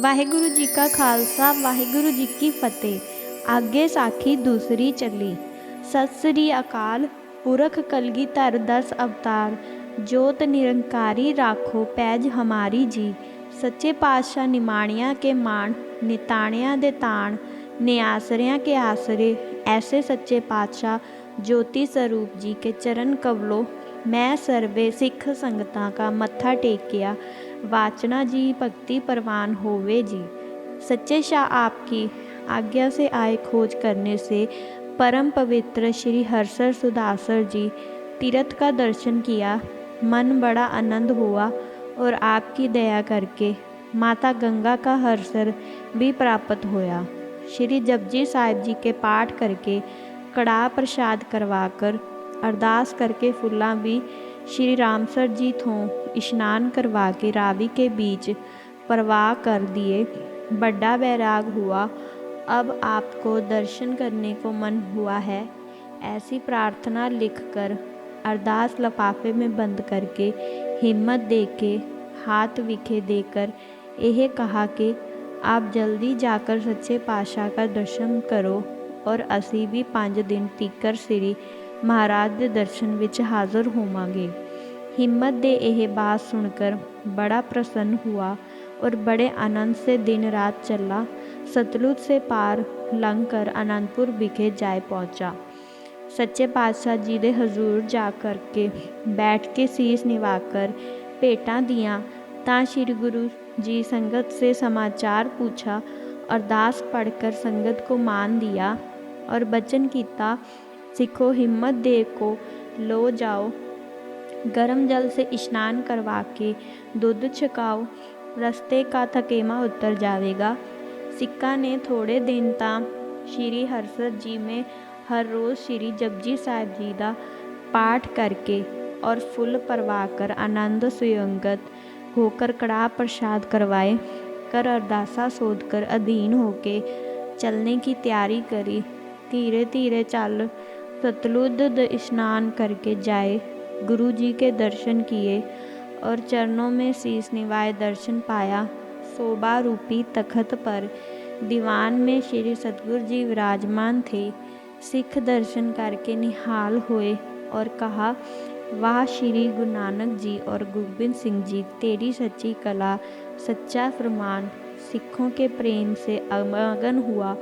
वाहिगुरु जी का खालसा वाहिगुरु जी की फतेह। आगे साखी दूसरी चली। सत श्री अकाल पुरख कलगी धर 10 अवतार। जोत निरंकारी राखो पैज हमारी जी। सच्चे पातशाह निमाणिया के मान निताणिया दे ताण ने आसरिया के आसरे। ऐसे सच्चे पातशाह ज्योति स्वरूप जी के चरण कवलों मैं सर्वे सिख संगतां का मत्था टेकिया। वाचना जी भक्ति परवान होवे जी। सच्चे शाह आपकी आज्ञा से आए खोज करने से परम पवित्र श्री हरसर सुधासर जी तीर्थ का दर्शन किया। मन बड़ा आनंद हुआ और आपकी दया करके माता गंगा का हरसर भी प्राप्त होया। श्री जपजी साहिब जी के पाठ करके कड़ाह प्रसाद करवाकर अरदास करके फुल्लां भी श्री रामसर जी थों इशनान करवा के रावी के बीच प्रवाह कर दिए। बड़ा बैराग हुआ। अब आपको दर्शन करने को मन हुआ है। ऐसी प्रार्थना लिखकर अरदास लफाफे में बंद करके हिम्मत दे के हाथ विखे देकर यह कहा कि आप जल्दी जाकर सच्चे पातशाह का दर्शन करो और असी भी 5 दिन तीकर श्री महाराज के दर्शन विच हाज़र होवांगे। हिम्मत दे यह बात सुनकर बड़ा प्रसन्न हुआ और बड़े आनंद से दिन रात चला। सतलुज से पार लंघ कर आनंदपुर विखे जाए पहुँचा। सच्चे पातशाह जी दे हजूर जा करके बैठ के शीस निवाकर भेंटां दियां तां श्री गुरु जी संगत से समाचार पूछा। अरदास पढ़कर संगत को मान दिया और वचन किया, सिखो हिम्मत दे को लो जाओ, गर्म जल से स्नान करवा के दूध छकाओ, रस्ते का थकेमा उतर जाएगा। सिक्का ने थोड़े दिन तक श्री हरसर जी में हर रोज़ श्री जपजी साहिब जी का पाठ करके और फुल परवा कर आनंद सुयंगत होकर कड़ाह प्रसाद करवाए कर अरदासा सोध कर अधीन होके चलने की तैयारी करी। धीरे धीरे चल सतलुज स्नान करके जाए। गुरु जी के दर्शन किए और चरणों में शीश निवाए दर्शन पाया। शोभा रूपी तखत पर दीवान में श्री सतगुरु जी विराजमान थे। सिख दर्शन करके निहाल हुए और कहा, वाह श्री गुरु नानक जी और गोबिंद सिंह जी, तेरी सच्ची कला सच्चा फरमान। सिखों के प्रेम से मगन हुआ।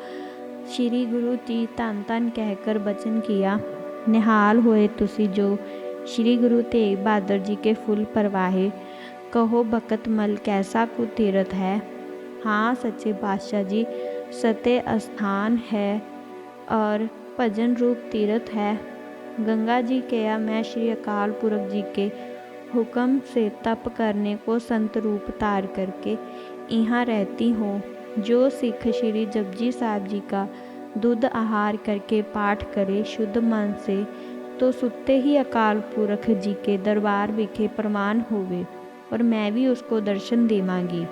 श्री गुरु जी धन धन कहकर वचन किया, निहाल होए तुसी जो श्री गुरु तेग बहादुर जी के फुल परवाहे। कहो भगत मल कैसा कुतीरथ है। हाँ सच्चे पातशाह जी, सत्य स्थान है और भजन रूप तीर्थ है। गंगा जी कहा, मैं श्री अकाल पुरख जी के हुक्म से तप करने को संत रूप धार करके यहाँ रहती हूँ। जो सिख श्री जपजी साहिब जी का दूध आहार करके पाठ करे शुद्ध मन से, तो सुते ही अकाल पुरख जी के दरबार विखे प्रमाण होवे और मैं भी उसको दर्शन देवांगी।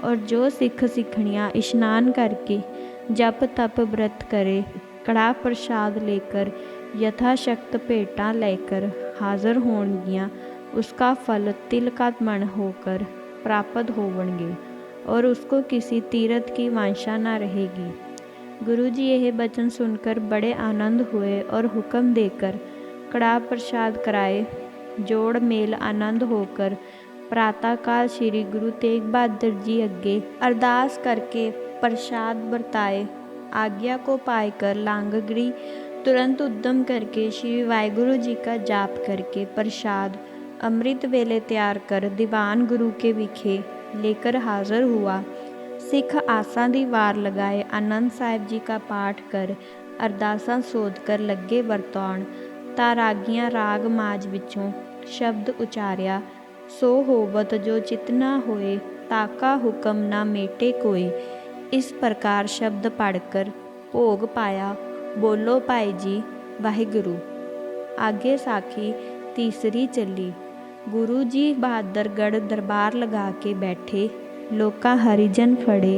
और जो सिख सिखणियाँ स्नान करके जप तप व्रत करे, कड़ाह प्रसाद लेकर यथाशक्त भेंटां लेकर हाज़र होणगियाँ, उसका फल तिल का मण होकर प्राप्त होवणगे और उसको किसी तीर्थ की वांछा न रहेगी। गुरु जी यह वचन सुनकर बड़े आनंद हुए और हुक्म देकर कड़ाह प्रसाद कराए। जोड़ मेल आनंद होकर प्रातःकाल श्री गुरु तेग बहादुर जी अगे अरदास करके प्रसाद बरताए। आज्ञा को पाकर लांगड़ी तुरंत उद्यम करके श्री वाहिगुरु जी का जाप करके प्रसाद अमृत वेले तैयार कर दीवान गुरु के विखे लेकर हाज़र हुआ। सिख आसा दी वार लगाए आनंद साहिब जी का पाठ कर अरदासा सोध कर लगे वरताउण। तां रागियां राग माज विचों शब्द उचारिया, सो होवत जो चितना होए, ताका हुक्म ना मेटे कोई। इस प्रकार शब्द पढ़कर भोग पाया। बोलो भाई जी वाहिगुरु। आगे साखी तीसरी चली। गुरु जी बहादुरगढ़ दरबार लगा के बैठे। लोका हरिजन फड़े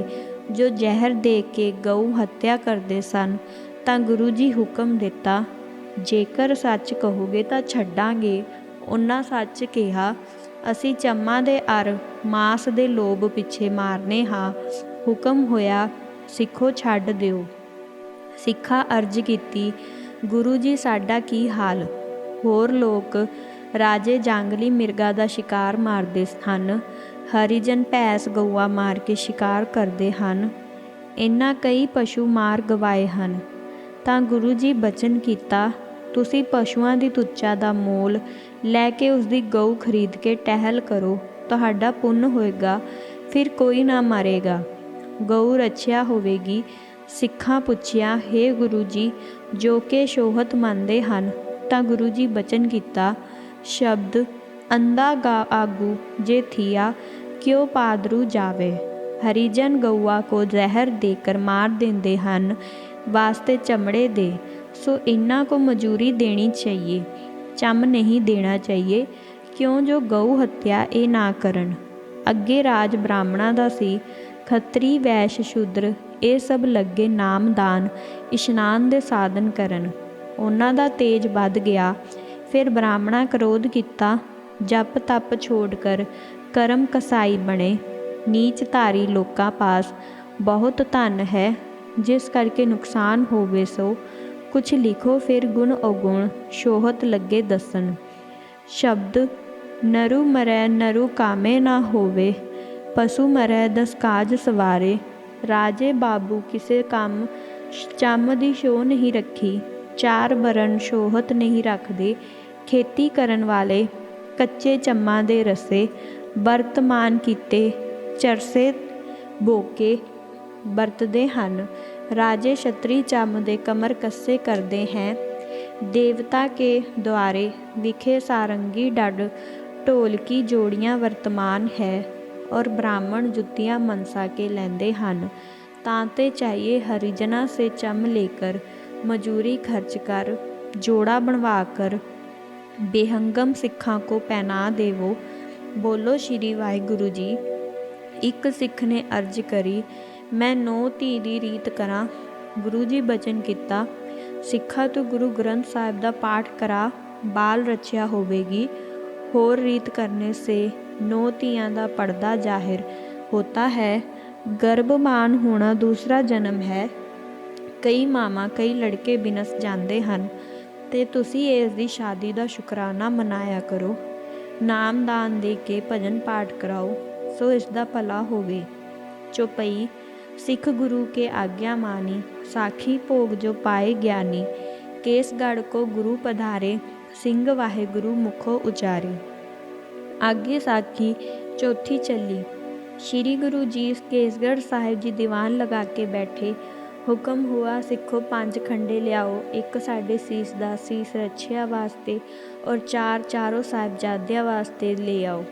जो जहर दे के गऊ हत्या करते सन, तां गुरु जी हुक्म दिता, जेकर सच कहोगे तां छड्डांगे। उन्हां सच कहा, ਅਸੀਂ ਚੰਮਾਂ ਦੇ ਅਰ ਮਾਸ ਦੇ ਲੋਭ ਪਿੱਛੇ ਮਾਰਨੇ ਹਾਂ। ਹੁਕਮ ਹੋਇਆ ਸਿੱਖੋ ਛੱਡ ਦਿਓ। ਸਿੱਖਾਂ ਅਰਜ਼ ਕੀਤੀ, ਗੁਰੂ ਜੀ ਸਾਡਾ ਕੀ ਹਾਲ? ਹੋਰ ਲੋਕ ਰਾਜੇ ਜੰਗਲੀ ਮਿਰਗਾਂ ਦਾ ਸ਼ਿਕਾਰ ਮਾਰਦੇ ਹਨ, ਹਰੀਜਨ ਭੈਂਸ ਗਊਆਂ ਮਾਰ ਕੇ ਸ਼ਿਕਾਰ ਕਰਦੇ ਹਨ, ਇਹਨਾਂ ਕਈ ਪਸ਼ੂ ਮਾਰ ਗਵਾਏ ਹਨ। ਤਾਂ ਗੁਰੂ ਜੀ ਬਚਨ ਕੀਤਾ, ਤੁਸੀਂ ਪਸ਼ੂਆਂ ਦੀ ਤੁੱਚਾ ਦਾ ਮੋਲ ਲੈ ਕੇ ਉਸਦੀ ਗਊ ਖਰੀਦ ਕੇ ਟਹਿਲ ਕਰੋ, ਤੁਹਾਡਾ ਪੁੰਨ ਹੋਏਗਾ, ਫਿਰ ਕੋਈ ਨਾ ਮਰੇਗਾ, ਗਊ ਰੱਛਿਆ ਹੋਵੇਗੀ। ਸਿੱਖਾਂ ਪੁੱਛਿਆ, ਹੇ ਗੁਰੂ ਜੀ, ਜੋ ਕਿ ਸ਼ੋਹਤ ਮੰਨਦੇ ਹਨ। ਤਾਂ ਗੁਰੂ ਜੀ ਬਚਨ ਕੀਤਾ, ਸ਼ਬਦ ਅੰਧਾ ਗਾ ਆਗੂ ਜੇ ਥੀਆ, ਕਿਉ ਪਾਦਰੂ ਜਾਵੇ। ਹਰੀਜਨ ਗਊਆ ਕੋ ਜ਼ਹਿਰ ਦੇ ਕਰ ਮਾਰ ਦਿੰਦੇ ਹਨ ਵਾਸਤੇ ਚਮੜੇ ਦੇ, ਸੋ ਇਹਨਾਂ को ਮਜ਼ਦੂਰੀ ਦੇਣੀ ਚਾਹੀਏ, ਚੰਮ ਨਹੀਂ ਦੇਣਾ ਚਾਹੀਏ, ਕਿਉਂ ਜੋ ਗਊ ਹੱਤਿਆ ਇਹ ਨਾ ਕਰਨ। ਅੱਗੇ ਰਾਜ ਬ੍ਰਾਹਮਣਾਂ ਦਾ ਸੀ, ਖੱਤਰੀ ਵੈਸ਼ ਸ਼ੂਦਰ ਇਹ ਸਭ ਲੱਗੇ ਨਾਮਦਾਨ ਇਸ਼ਨਾਨ ਦੇ ਸਾਧਨ ਕਰਨ। ਉਹਨਾਂ ਦਾ ਤੇਜ ਵੱਧ ਗਿਆ। ਫਿਰ ਬ੍ਰਾਹਮਣਾ ਕ੍ਰੋਧ ਕੀਤਾ, ਜਪ ਤਪ ਛੋੜ ਕਰ ਕਰਮ ਕਸਾਈ ਬਣੇ। ਨੀਚ ਧਾਰੀ ਲੋਕਾਂ ਪਾਸ ਬਹੁਤ ਧਨ ਹੈ, ਜਿਸ ਕਰਕੇ ਨੁਕਸਾਨ ਹੋਵੇ ਸੋ ਕੁਛ ਲਿਖੋ। ਫਿਰ ਗੁਣ ਔਗੁਣ ਸ਼ੋਹਤ ਲੱਗੇ ਦੱਸਣ। ਸ਼ਬਦ ਨਰੂ ਮਰੈ ਨਰੂ ਕਾਮੇ ਨਾ ਹੋਵੇ, ਪਸ਼ੂ ਮਰੈ ਦਸ ਕਾਜ ਸਵਾਰੇ। ਰਾਜੇ ਬਾਬੂ ਕਿਸੇ ਕੰਮ ਚੰਮ ਦੀ ਸ਼ੋਅ ਨਹੀਂ ਰੱਖੀ, ਚਾਰ ਬਰਨ ਸ਼ੋਹਤ ਨਹੀਂ ਰੱਖਦੇ। ਖੇਤੀ ਕਰਨ ਵਾਲੇ ਕੱਚੇ ਚੰਮਾਂ ਦੇ ਰਸੇ ਵਰਤਮਾਨ ਕੀਤੇ ਚਰਸੇ ਬੋਕੇ ਵਰਤਦੇ ਹਨ। ਰਾਜੇ ਛਤਰੀ ਚੰਮ ਦੇ ਕਮਰ ਕੱਸੇ ਕਰਦੇ हैं। देवता के द्वारे विखे सारंगी डड ढोलकी जोड़ियाँ वर्तमान है, और ब्राह्मण जुत्तियाँ मनसा के लेंदे हन। तांते चाहिए हरिजना से चम लेकर मजूरी खर्च कर जोड़ा बनवा कर बेहंगम सिखा को पहना देवो। बोलो श्री वाहिगुरु जी। एक सिख ने अर्ज करी, मैं नौ धी दी रीत करा। गुरु जी बचन किता, सिखा तू गुरु ग्रंथ साहिब दा पाठ करा, बाल रचया होवेगी। होर रीत करने से नौ धियां दा पर्दा जाहिर होता है। गर्भमान होना दूसरा जन्म है। कई मामा कई लड़के बिनस जाते हैं, ते तुसी इस दी शादी दा शुकराना मनाया करो। नाम दान दे के भजन पाठ कराओ, सो इसदा भला होवे। चौपई सिख गुरु के आज्ञा मानी, साखी भोग जो पाए ज्ञानी। केसगढ़ को गुरु पधारे, सिंह वाहिगुरु मुखो उचारे। आगे साखी चौथी चली। श्री गुरु जी केसगढ़ साहिब जी दीवान लगा के बैठे। हुक्म हुआ, सिखो 5 खंडे लियाओ, एक साढ़े सीस दा सीस रछिया वास्ते और 4 चारों साहिबजादियां वास्ते ले आओ।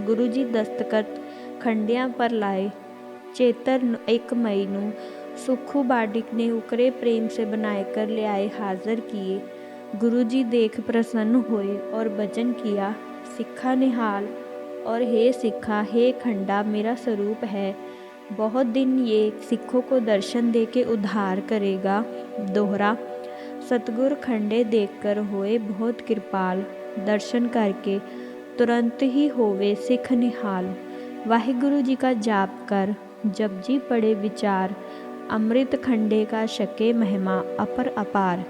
गुरु जी दस्तखत खंडियां पर लाए। चेतर 1 मई नू सुखू बाडिक ने उकरे प्रेम से बनाए कर ले आए हाजिर किए। गुरु जी देख प्रसन्न हुए और वचन किया, सिखा निहाल और हे सिखा, हे खंडा मेरा स्वरूप है। बहुत दिन ये सिखों को दर्शन दे के उद्धार करेगा। दोहरा सतगुर खंडे देखकर होए बहुत कृपाल, दर्शन करके तुरंत ही होवे सिख निहाल। वाहिगुरु जी का जाप कर, जपजी पढ़े विचार, अमृत खंडे का शके महिमा अपर अपार।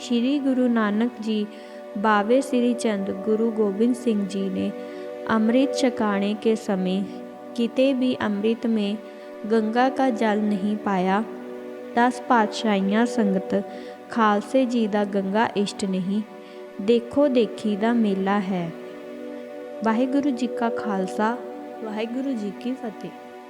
श्री गुरु नानक जी बावे श्री चंद गुरु गोबिंद सिंह जी ने अमृत छकाने के समय किते भी अमृत में गंगा का जल नहीं पाया। 10 पातशाहियां संगत खालसे जी दा गंगा इष्ट नहीं, देखो देखी दा मेला है। वाहिगुरु जी का खालसा, वाहिगुरु जी की फतेह।